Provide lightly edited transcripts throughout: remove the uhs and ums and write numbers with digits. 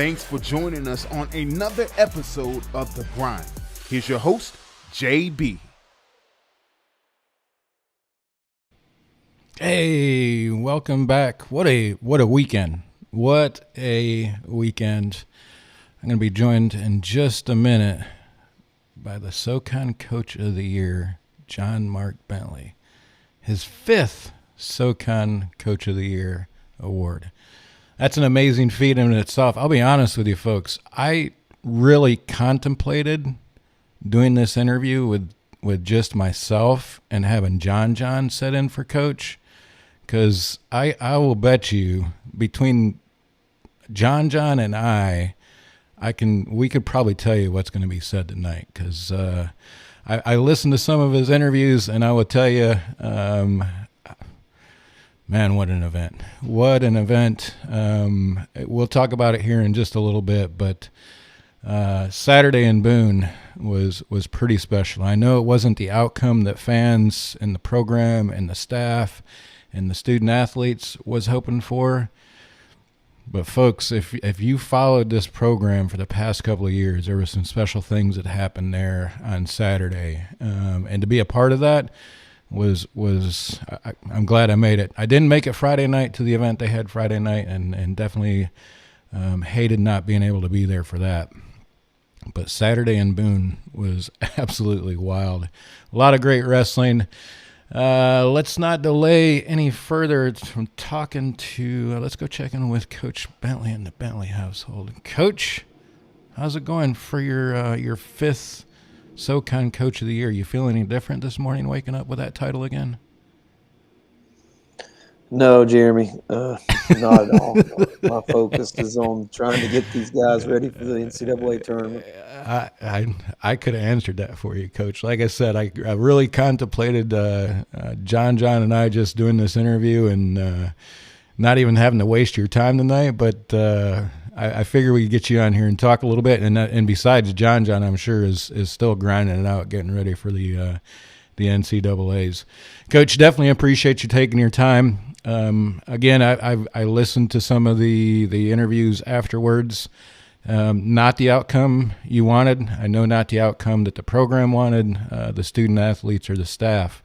Thanks for joining us on another episode of The Grind. Here's your host, JB. Hey, welcome back. What a weekend. What a weekend. I'm going to be joined in just a minute by the SoCon Coach of the Year, JohnMark Bentley. His 5th SoCon Coach of the Year award. That's an amazing feat in itself. I'll be honest with you folks. I really contemplated doing this interview with just myself and having John sit in for Coach, because I will bet you between John and we could probably tell you what's going to be said tonight, because I listened to some of his interviews, and I will tell you, man, what an event. What an event. We'll talk about it here in just a little bit, but Saturday in Boone was pretty special. I know it wasn't the outcome that fans and the program and the staff and the student athletes was hoping for. But folks, if you followed this program for the past couple of years, there were some special things that happened there on Saturday. And to be a part of that I'm glad I made it. I didn't make it Friday night to the event they had Friday night, and definitely hated not being able to be there for that. But Saturday in Boone was absolutely wild. A lot of great wrestling. Let's not delay any further from talking to, let's go check in with Coach Bentley in the Bentley household. Coach, how's it going for your 5th SoCon Coach of the Year? You feel any different this morning waking up with that title again? No, Jeremy, not at all. My focus is on trying to get these guys ready for the NCAA tournament. I could have answered that for you, Coach. Like I said, I really contemplated John and I just doing this interview and not even having to waste your time tonight, but I figure we could get you on here and talk a little bit. And besides, John, I'm sure is still grinding it out, getting ready for the NCAAs. Coach, definitely appreciate you taking your time. Again, I listened to some of the interviews afterwards. Not the outcome you wanted. I know not the outcome that the program wanted, the student athletes or the staff.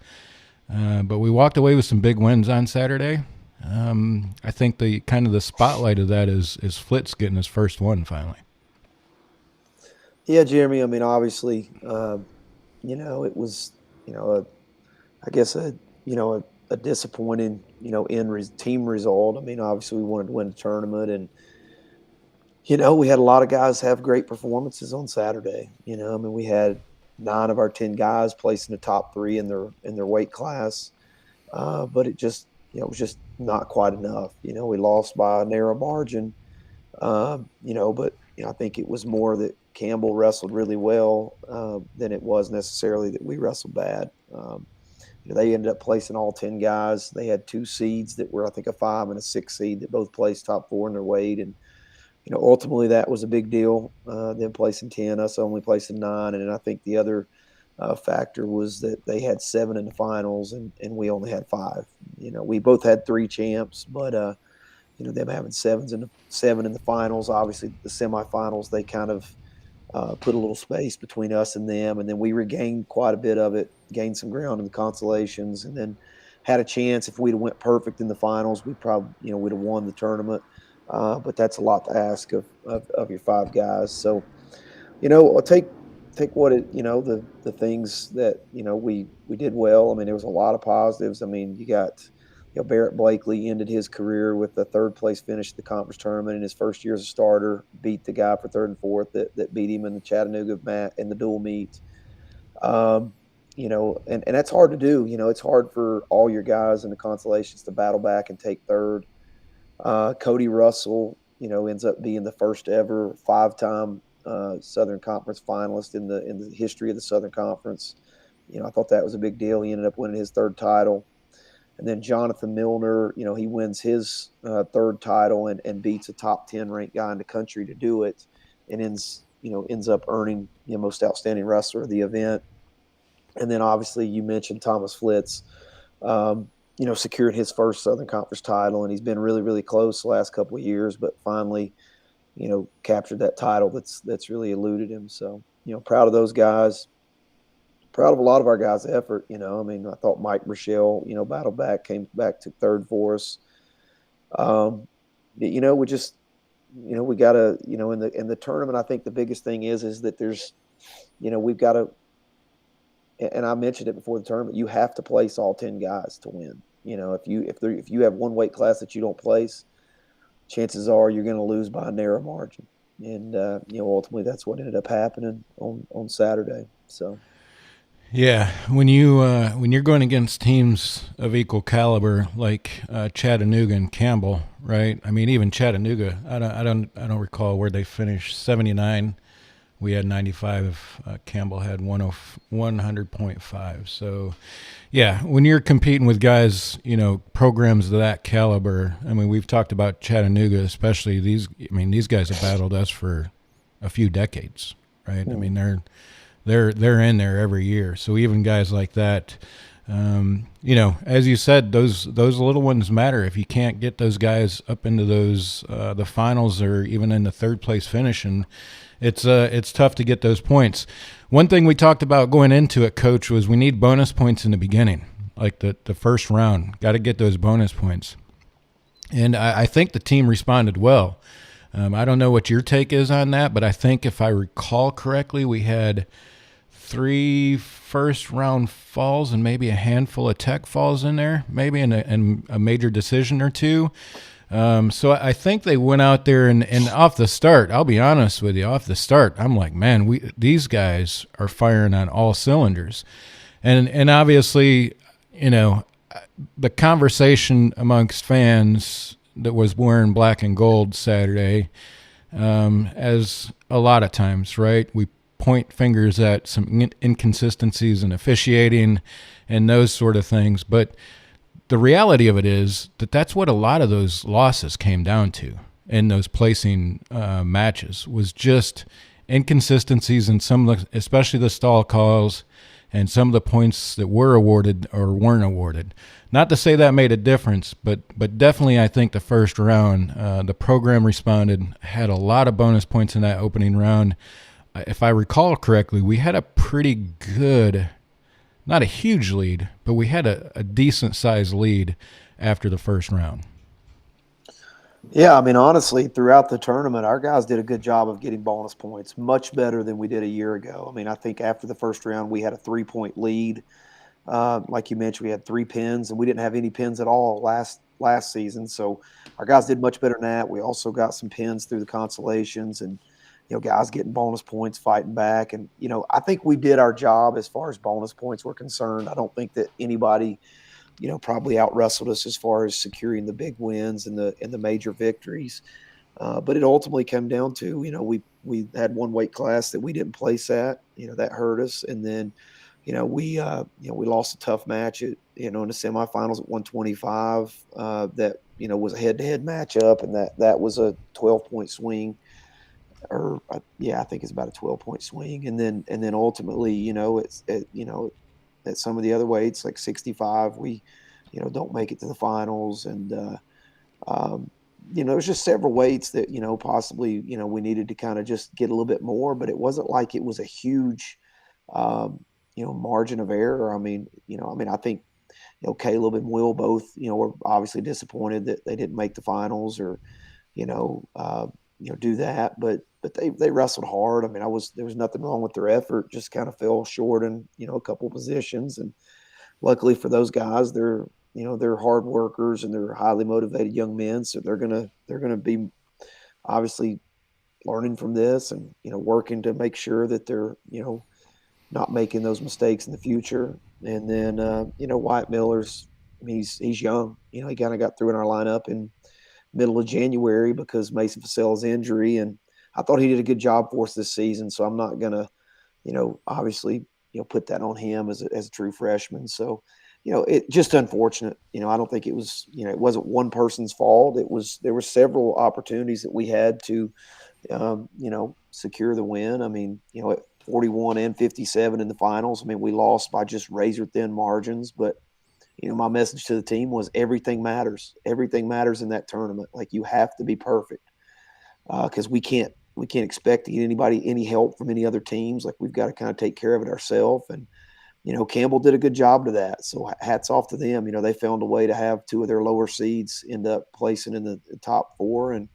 But we walked away with some big wins on Saturday. I think the spotlight of that is Flitz getting his first one finally. Yeah, Jeremy. I mean, obviously, it was, I guess a disappointing, team result. I mean, obviously we wanted to win the tournament, and we had a lot of guys have great performances on Saturday. We had 9 of our 10 guys place in the top 3 in their weight class, but it just, it was just not quite enough. We lost by a narrow margin, but I think it was more that Campbell wrestled really well than it was necessarily that we wrestled bad. They ended up placing all 10 guys. They had 2 seeds that were, I think, a 5 and a 6 seed that both placed top 4 in their weight. And, ultimately that was a big deal, them placing 10, us only placing 9. And I think the other factor was that they had 7 in the finals and we only had 5. We both had 3 champs, but, them having 7 in the finals, obviously the semifinals, they kind of put a little space between us and them, and then we regained quite a bit of it, gained some ground in the consolations, and then had a chance. If we'd have went perfect in the finals, we probably, we'd have won the tournament. But that's a lot to ask of your 5 guys. So, I'll take what the things that we did well. I mean, there was a lot of positives. I mean, you got Barrett Blakely ended his career with a 3rd place finish at the conference tournament in his first year as a starter, beat the guy for 3rd and 4th that beat him in the Chattanooga in the dual meet. And that's hard to do. It's hard for all your guys in the consolations to battle back and take 3rd. Cody Russell, ends up being the first ever 5-time Southern Conference finalist in the history of the Southern Conference. I thought that was a big deal. He ended up winning his 3rd title. And then Jonathan Milner, he wins his 3rd title and beats a top 10 ranked guy in the country to do it, and ends up earning most outstanding wrestler of the event. And then obviously you mentioned Thomas Flitz, secured his first Southern Conference title, and he's been really, really close the last couple of years, but finally captured that title that's really eluded him. So, proud of those guys. Proud of a lot of our guys' effort. I thought Mike Rochelle, battled back, came back to third for us. We just, we got to, in the tournament, I think the biggest thing is that there's, we've got to, and I mentioned it before the tournament, you have to place all 10 guys to win. If you have one weight class that you don't place, chances are you're going to lose by a narrow margin. And, ultimately that's what ended up happening on Saturday. So. Yeah, when you're going against teams of equal caliber like Chattanooga and Campbell, right? I mean, even Chattanooga, I don't recall where they finished. 79, we had 95. Campbell had 100.5. So, yeah, when you're competing with guys, programs of that caliber. I mean, we've talked about Chattanooga, especially these. I mean, these guys have battled us for a few decades, right? I mean, they're in there every year. So even guys like that, as you said, those little ones matter. If you can't get those guys up into those the finals or even in the third place finish, and it's tough to get those points. One thing we talked about going into it, Coach, was we need bonus points in the beginning, like the first round. Got to get those bonus points, and I think the team responded well. I don't know what your take is on that, but I think if I recall correctly, we had 3 first-round falls and maybe a handful of tech falls in there, maybe in a major decision or two. So I think they went out there and off the start, I'll be honest with you, off the start, I'm like, man, these guys are firing on all cylinders. And obviously, the conversation amongst fans that was wearing black and gold Saturday, as a lot of times, right? We point fingers at some inconsistencies in officiating and those sort of things. But the reality of it is that that's what a lot of those losses came down to in those placing matches, was just inconsistencies in some of the, especially the stall calls and some of the points that were awarded or weren't awarded. Not to say that made a difference, but definitely I think the first round, the program responded, had a lot of bonus points in that opening round. If I recall correctly, we had a pretty good, not a huge lead, but we had a decent-sized lead after the first round. Yeah, I mean, honestly, throughout the tournament, our guys did a good job of getting bonus points, much better than we did a year ago. I mean, I think after the first round, we had a 3-point lead. Like you mentioned, we had 3 pins, and we didn't have any pins at all last season. So our guys did much better than that. We also got some pins through the consolations, and guys getting bonus points, fighting back. And I think we did our job as far as bonus points were concerned. I don't think that anybody probably out wrestled us as far as securing the big wins and the major victories. But it ultimately came down to, we had one weight class that we didn't place at, that hurt us. And then, we lost a tough match at, in the semifinals at 125, that, was a head-to-head matchup, and that was a 12-point swing. I think it's about a 12-point swing. And then ultimately, at some of the other weights, like 65, we, don't make it to the finals. And, there's just several weights that, possibly, we needed to kind of just get a little bit more, but it wasn't like it was a huge, margin of error. I mean, I think, Caleb and Will both, were obviously disappointed that they didn't make the finals or, do that, but they wrestled hard. I mean, there was nothing wrong with their effort, just kind of fell short in, a couple of positions. And luckily for those guys, they're hard workers and they're highly motivated young men. So they're going to be obviously learning from this and, working to make sure that they're, not making those mistakes in the future. And then, Wyatt Miller's, he's young, he kind of got through in our lineup in middle of January because Mason Fasell's injury. And I thought he did a good job for us this season. So I'm not going to, obviously, put that on him as a true freshman. So, it just unfortunate. I don't think it was, it wasn't one person's fault. There were several opportunities that we had to, secure the win. I mean, at 41 and 57 in the finals, we lost by just razor thin margins, but my message to the team was everything matters. Everything matters in that tournament. Like, you have to be perfect. because we can't expect to get any help from any other teams. Like, we've got to kind of take care of it ourselves. And Campbell did a good job to that. So hats off to them. They found a way to have two of their lower seeds end up placing in the top four, and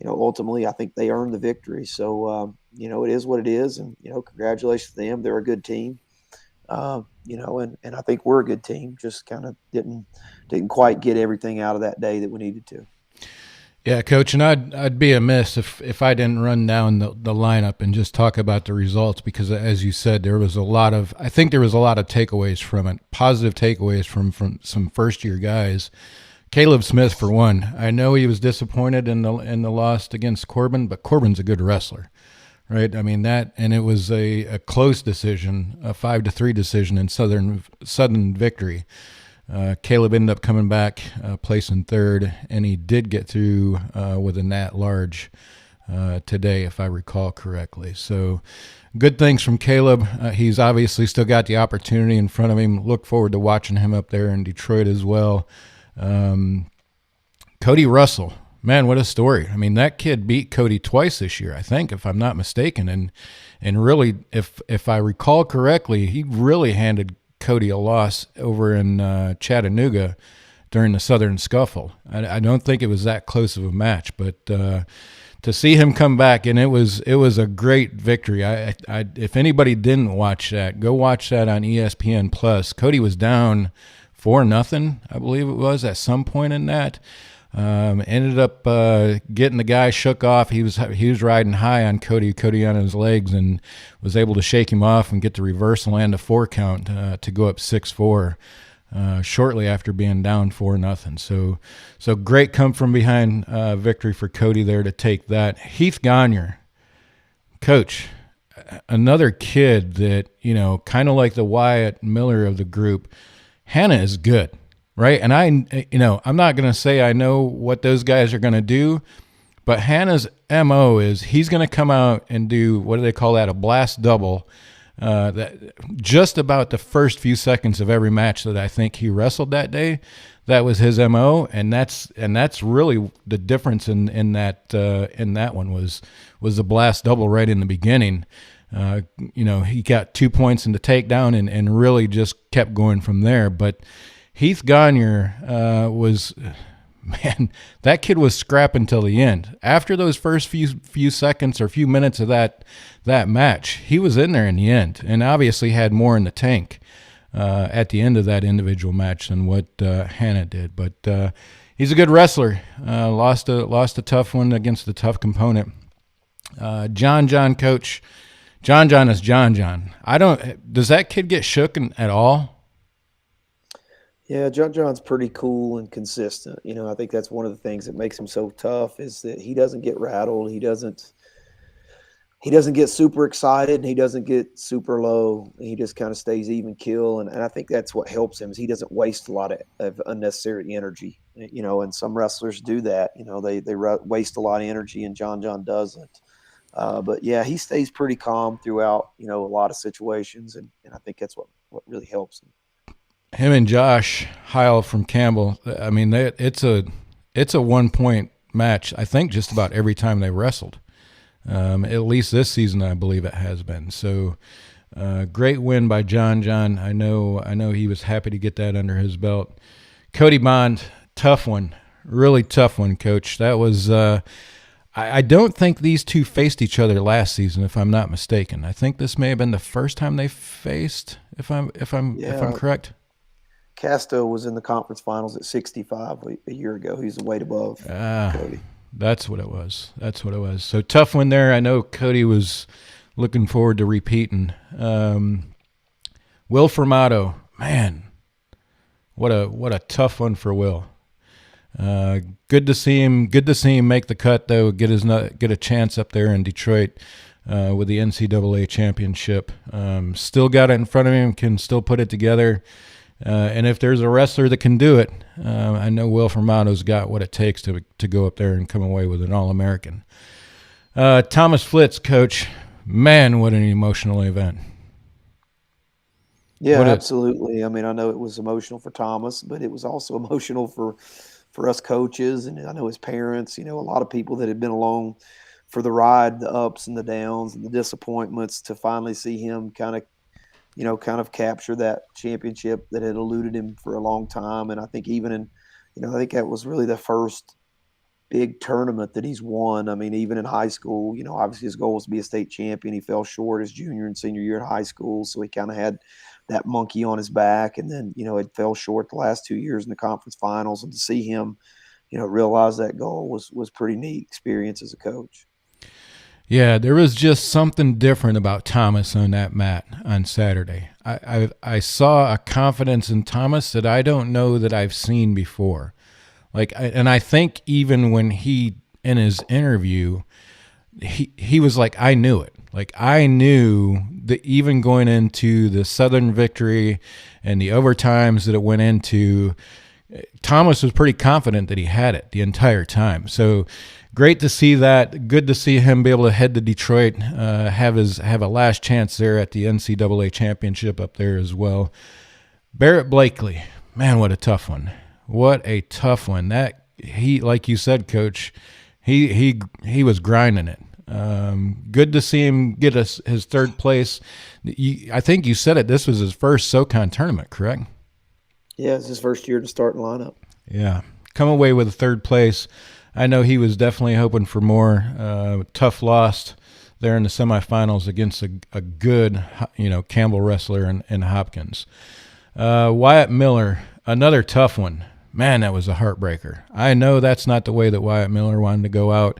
ultimately I think they earned the victory. So it is what it is, and congratulations to them. They're a good team. And I think we're a good team. Just kind of didn't quite get everything out of that day that we needed to. Yeah, Coach, and I'd be amiss if I didn't run down the lineup and just talk about the results, because as you said, there was a lot of takeaways from it, positive takeaways from some first year guys. Caleb Smith, for one, I know he was disappointed in the loss against Corbin, but Corbin's a good wrestler, right? I mean and it was a close decision, a 5-3 decision in Southern victory. Caleb ended up coming back, placing third, and he did get through with a Nat Large today, if I recall correctly. So good things from Caleb. He's obviously still got the opportunity in front of him. Look forward to watching him up there in Detroit as well. Cody Russell, man, what a story. I mean, that kid beat Cody twice this year, I think, if I'm not mistaken. And really, if I recall correctly, he really handed Cody a loss over in Chattanooga during the Southern Scuffle. I don't think it was that close of a match, but to see him come back, and it was a great victory. I if anybody didn't watch that, go watch that on ESPN Plus. Cody was down 4-0, I believe it was, at some point in that. Ended up getting the guy shook off. He was riding high on Cody on his legs, and was able to shake him off and get the reversal and a 4 count to go up 6-4 shortly after being down 4-0. So great come from behind victory for Cody there to take that. Heath Gagne, Coach, another kid that, kind of like the Wyatt Miller of the group. Hannah is good. Right. And I'm not going to say I know what those guys are going to do, but Hannah's MO is he's going to come out and do, what do they call that? A blast double. That just about the first few seconds of every match that I think he wrestled that day, that was his MO. And that's really the difference in that one was the blast double right in the beginning. He got 2 points in the takedown and really just kept going from there. But Heath Gagne that kid was scrapping till the end. After those first few seconds or few minutes of that match, he was in there in the end, and obviously had more in the tank at the end of that individual match than what Hannah did. But he's a good wrestler. Lost a tough one against a tough component. John, Coach. John is John. Does that kid get shooken at all? Yeah, John's pretty cool and consistent. I think that's one of the things that makes him so tough, is that he doesn't get rattled. He doesn't get super excited, and he doesn't get super low. He just kind of stays even keel. And I think that's what helps him, is he doesn't waste a lot of unnecessary energy. And some wrestlers do that. They waste a lot of energy, and John doesn't. But yeah, he stays pretty calm throughout, a lot of situations. And I think that's what really helps him. Him and Josh Heil from Campbell, I mean, it's a 1 point match, I think, just about every time they wrestled. At least this season, I believe it has been. So great win by John. I know he was happy to get that under his belt. Cody Bond, tough one, really tough one, Coach. That was I don't think these two faced each other last season, if I'm not mistaken. I think this may have been the first time they faced, if I'm correct. Casto was in the conference finals at 65 a year ago. He's weight above Cody. That's what it was. So tough one there. I know Cody was looking forward to repeating. Will Formato, man, what a tough one for Will. Good to see him make the cut, though. Get a chance up there in Detroit with the NCAA Championship. Still got it in front of him. Can still put it together. And if there's a wrestler that can do it, I know Will Formato's got what it takes to go up there and come away with an All-American. Thomas Flitz, Coach, man, what an emotional event. Yeah, absolutely. I mean, I know it was emotional for Thomas, but it was also emotional for for us coaches, and I know his parents, a lot of people that had been along for the ride, the ups and the downs and the disappointments, to finally see him kind of capture that championship that had eluded him for a long time. And I think I think that was really the first big tournament that he's won. I mean, even in high school, obviously his goal was to be a state champion. He fell short his junior and senior year in high school, so he kind of had that monkey on his back. And then, it fell short the last 2 years in the conference finals. And to see him, realize that goal was pretty neat experience as a coach. Yeah, there was just something different about Thomas on that mat on Saturday. I saw a confidence in Thomas that I don't know that I've seen before. And I think even when he, in his interview, he was like, I knew it. Like, I knew that even going into the Southern victory and the overtimes that it went into, Thomas was pretty confident that he had it the entire time. So great to see that. Good to see him be able to head to Detroit, have a last chance there at the NCAA Championship up there as well. Barrett Blakely, man, what a tough one. What a tough one. That he, like you said, Coach, he was grinding it. Good to see him get his third place. I think you said it. This was his first SoCon tournament, correct? Yeah, it's his first year to start in lineup. Yeah, come away with a third place. I know he was definitely hoping for more. Tough loss there in the semifinals against a good, Campbell wrestler in Hopkins. Wyatt Miller, another tough one. Man, that was a heartbreaker. I know that's not the way that Wyatt Miller wanted to go out.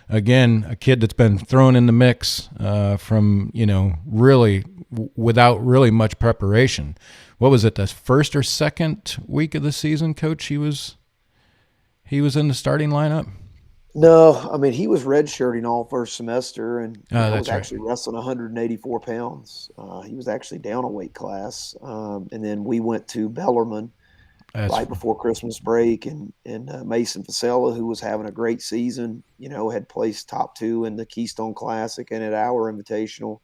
Again, a kid that's been thrown in the mix from, really without really much preparation. What was it, the first or second week of the season, Coach? He was in the starting lineup? No, I mean, he was redshirting all first semester, and was right. actually wrestling 184 pounds. He was actually down a weight class. And then we went to Bellarmine right before Christmas break, and Mason Fasella, who was having a great season, had placed top 2 in the Keystone Classic and at our Invitational,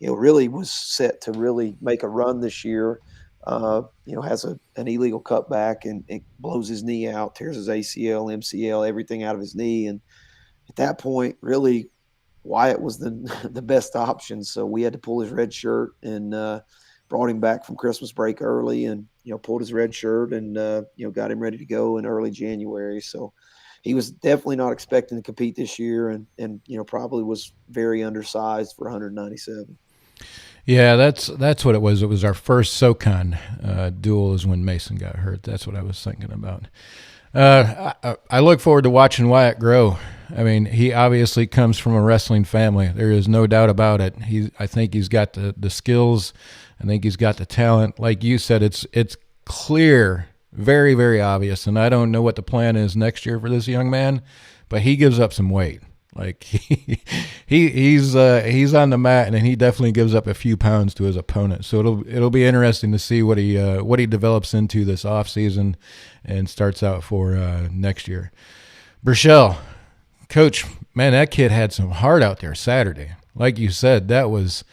really was set to really make a run this year. Has an illegal cutback and it blows his knee out, tears his ACL, MCL, everything out of his knee. And at that point, really, Wyatt was the best option. So we had to pull his red shirt and brought him back from Christmas break early and, pulled his red shirt and, got him ready to go in early January. So he was definitely not expecting to compete this year and probably was very undersized for 197. Yeah, that's what it was. It was our first SoCon duel is when Mason got hurt. That's what I was thinking about. I look forward to watching Wyatt grow. I mean, he obviously comes from a wrestling family. There is no doubt about it. I think he's got the skills. I think he's got the talent. Like you said, it's clear, very, very obvious. And I don't know what the plan is next year for this young man, but he gives up some weight. Like he's on the mat, and he definitely gives up a few pounds to his opponent. So it'll be interesting to see what he develops into this off season and starts out for next year. Burchell, Coach, man, that kid had some heart out there Saturday. Like you said, that was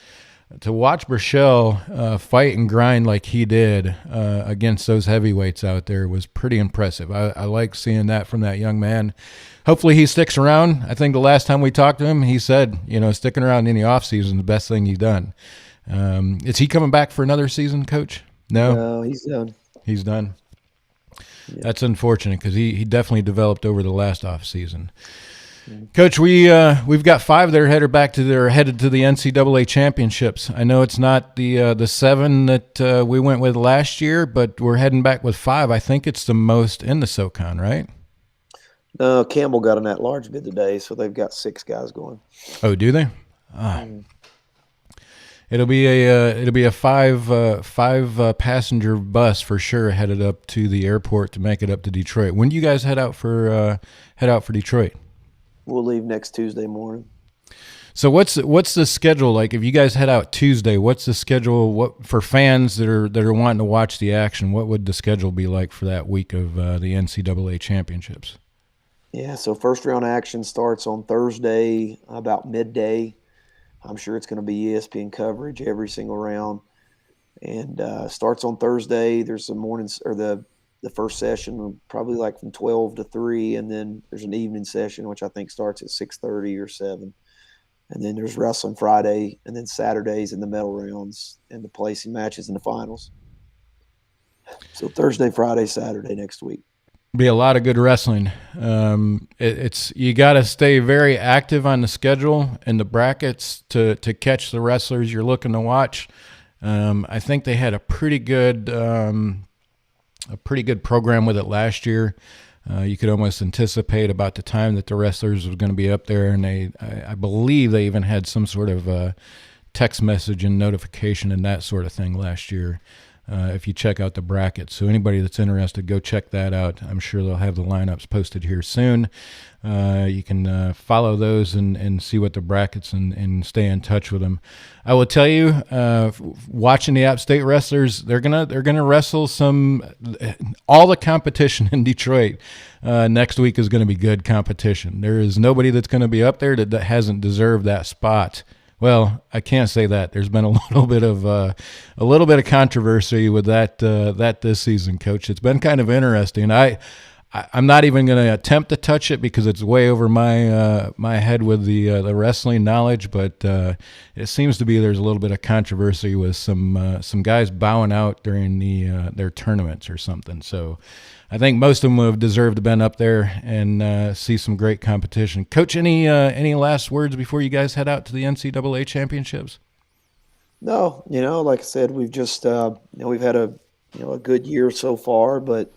to watch Burchell fight and grind like he did against those heavyweights out there was pretty impressive. I like seeing that from that young man. Hopefully he sticks around. I think the last time we talked to him, he said, sticking around in the offseason is the best thing he's done. Is he coming back for another season, Coach? No, he's done. He's done. Yeah. That's unfortunate because he definitely developed over the last offseason. Coach, we've got 5 that are headed to the NCAA Championships. I know it's not the 7 that we went with last year, but we're heading back with 5. I think it's the most in the SoCon, right? No, Campbell got an at-large bid today, so they've got 6 guys going. Oh, do they? It'll be a 5 passenger bus for sure headed up to the airport to make it up to Detroit. When do you guys head out for Detroit? We'll leave next Tuesday morning. So what's the schedule like? If you guys head out Tuesday, what's the schedule for fans that are wanting to watch the action? What would the schedule be like for that week of the NCAA Championships? Yeah, so first round action starts on Thursday about midday. I'm sure it's going to be ESPN coverage every single round, and starts on Thursday. There's the the first session probably like from 12 to 3, and then there's an evening session which I think starts at 6:30 or 7. And then there's wrestling Friday, and then Saturdays in the medal rounds and the placing matches in the finals. So Thursday, Friday, Saturday next week. Be a lot of good wrestling. It's you got to stay very active on the schedule and the brackets to catch the wrestlers you're looking to watch. I think they had a pretty good program with it last year. You could almost anticipate about the time that the wrestlers were going to be up there, and I believe they even had some sort of text message and notification and that sort of thing last year. If you check out the brackets. So anybody that's interested, go check that out. I'm sure they'll have the lineups posted here soon. You can follow those and see what the brackets and stay in touch with them. I will tell you, watching the App State wrestlers, they're gonna wrestle all the competition in Detroit next week is going to be good competition. There is nobody that's going to be up there that hasn't deserved that spot. Well, I can't say that. There's been a little bit of controversy with that this season, Coach. It's been kind of interesting. I'm not even going to attempt to touch it because it's way over my head with the wrestling knowledge. But it seems to be there's a little bit of controversy with some guys bowing out during their tournaments or something. So I think most of them have deserved to been up there and see some great competition. Coach, any last words before you guys head out to the NCAA Championships? No, like I said, we've just we've had a good year so far, but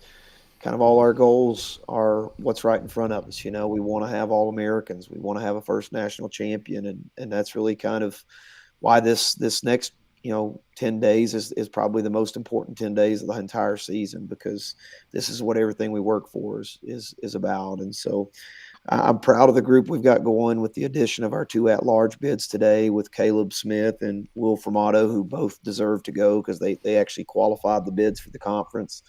kind of all our goals are what's right in front of us. We want to have All-Americans. We want to have a first national champion, and that's really kind of why this next 10 days is probably the most important 10 days of the entire season, because this is what everything we work for is about. And so I'm proud of the group we've got going with the addition of our 2 at-large bids today with Caleb Smith and Will Formato, who both deserve to go because they actually qualified the bids for the conference.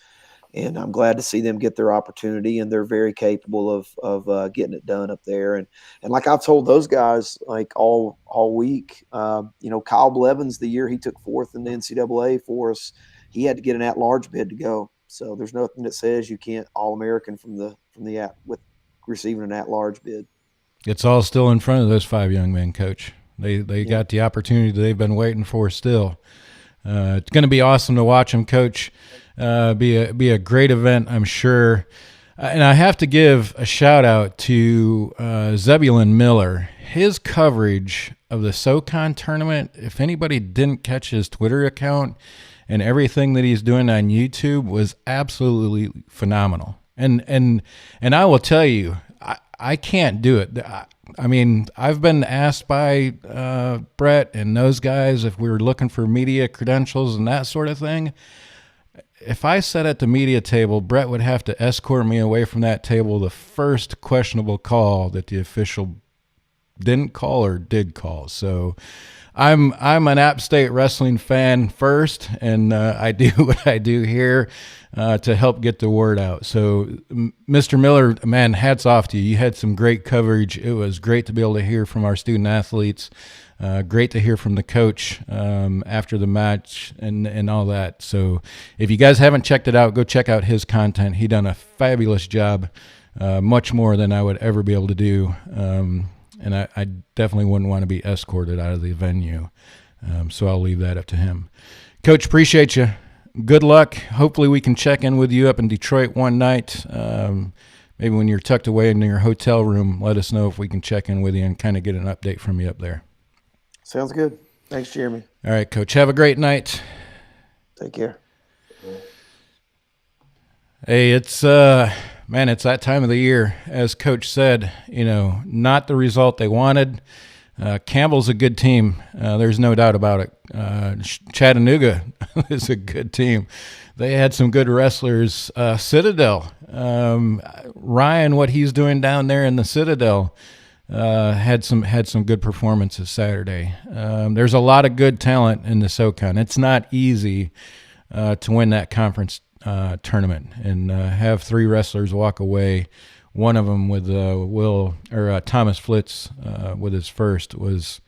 And I'm glad to see them get their opportunity, and they're very capable of getting it done up there. And like I've told those guys like all week, Kyle Blevins, the year he took 4th in the NCAA for us, he had to get an at-large bid to go. So there's nothing that says you can't All-American from the with receiving an at-large bid. It's all still in front of those 5 young men, Coach. They got the opportunity they've been waiting for still. It's going to be awesome to watch them, Coach. Be a great event, I'm sure. And I have to give a shout out to Zebulon Miller. His coverage of the SoCon tournament, if anybody didn't catch his Twitter account and everything that he's doing on YouTube, was absolutely phenomenal. And I will tell you, I can't do it. I mean, I've been asked by Brett and those guys if we were looking for media credentials and that sort of thing. If I sat at the media table, Brett would have to escort me away from that table the first questionable call that the official didn't call or did call. So I'm an App State wrestling fan first, and I do what I do here to help get the word out. So, Mr. Miller, man, hats off to you. You had some great coverage. It was great to be able to hear from our student athletes. Great to hear from the coach after the match and all that. So if you guys haven't checked it out, go check out his content. He done a fabulous job, much more than I would ever be able to do. And I definitely wouldn't want to be escorted out of the venue. So I'll leave that up to him. Coach, appreciate you. Good luck. Hopefully we can check in with you up in Detroit one night. Maybe when you're tucked away in your hotel room, let us know if we can check in with you and kind of get an update from you up there. Sounds good. Thanks, Jeremy. All right, Coach. Have a great night. Take care. Hey, it's it's that time of the year. As Coach said, not the result they wanted. Campbell's a good team. There's no doubt about it. Chattanooga is a good team. They had some good wrestlers. Citadel, Ryan, what he's doing down there in the Citadel, had some good performances Saturday. There's a lot of good talent in the SoCon. It's not easy to win that conference tournament and have 3 wrestlers walk away. One of them with Thomas Flitz with his first was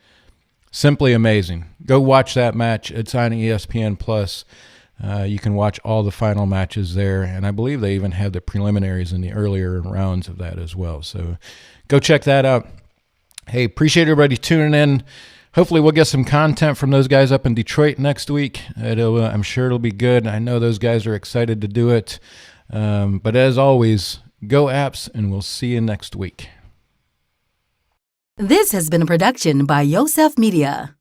simply amazing. Go watch that match. It's on ESPN Plus. You can watch all the final matches there, and I believe they even had the preliminaries in the earlier rounds of that as well. So go check that out. Hey, appreciate everybody tuning in. Hopefully we'll get some content from those guys up in Detroit next week. I'm sure it'll be good. I know those guys are excited to do it. But as always, go Apps, and we'll see you next week. This has been a production by Yosef Media.